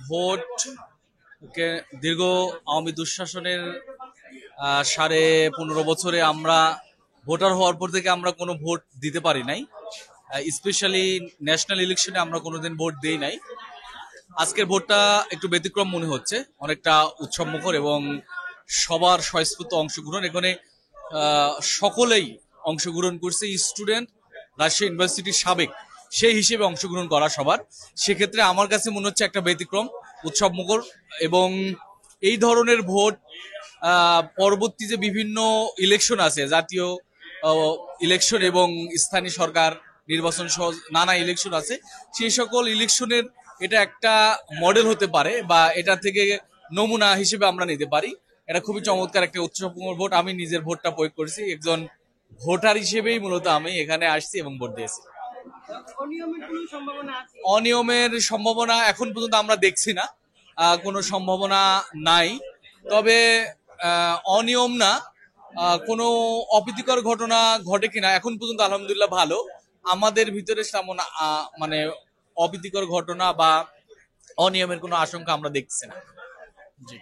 Vote দীর্ঘ আওয়ামী দুঃশাসনের 15.5 বছরে আমরা ভোটার হওয়ার পর থেকে আমরা কোনো ভোট দিতে পারি নাই। স্পেশালি ন্যাশনাল ইলেকশনে আমরা কোনোদিন ভোট দিই নাই। আজকের ভোটটা একটু ব্যতিক্রম মনে হচ্ছে, অনেকটা উৎসবমুখর এবং সবার স্বয়স্ফূর্ত অংশগ্রহণ। এখানে সকলেই অংশগ্রহণ করছে। স্টুডেন্ট, রাজশাহী ইউনিভার্সিটির সাবেক, সেই হিসেবে অংশগ্রহণ করা সবার। সেক্ষেত্রে আমার কাছে মনে হচ্ছে একটা ব্যতিক্রম, উৎসবমুখর। এবং এই ধরনের ভোট পরবর্তী যে বিভিন্ন ইলেকশন আছে, জাতীয় ইলেকশন এবং স্থানীয় সরকার নির্বাচন সহ নানা ইলেকশন আছে, সেই সকল ইলেকশনের এটা একটা মডেল হতে পারে বা এটা থেকে নমুনা হিসেবে আমরা নিতে পারি। এটা খুবই চমৎকার একটা উৎসবমুখর ভোট। আমি নিজের ভোটটা প্রয়োগ করেছি, একজন ভোটার হিসেবেই মূলত আমি এখানে আসছি এবং ভোট দিয়েছি। অনিয়মের সম্ভাবনা এখন পর্যন্ত আমরা দেখছি না, কোনো সম্ভাবনা নাই। তবে অনিয়ম না, কোনো অপ্রীতিকর ঘটনা ঘটে কিনা এখন পর্যন্ত আলহামদুলিল্লাহ ভালো। আমাদের ভিতরে তেমন মানে অপ্রীতিকর ঘটনা বা অনিয়মের কোনো আশঙ্কা আমরা দেখছি না। জি।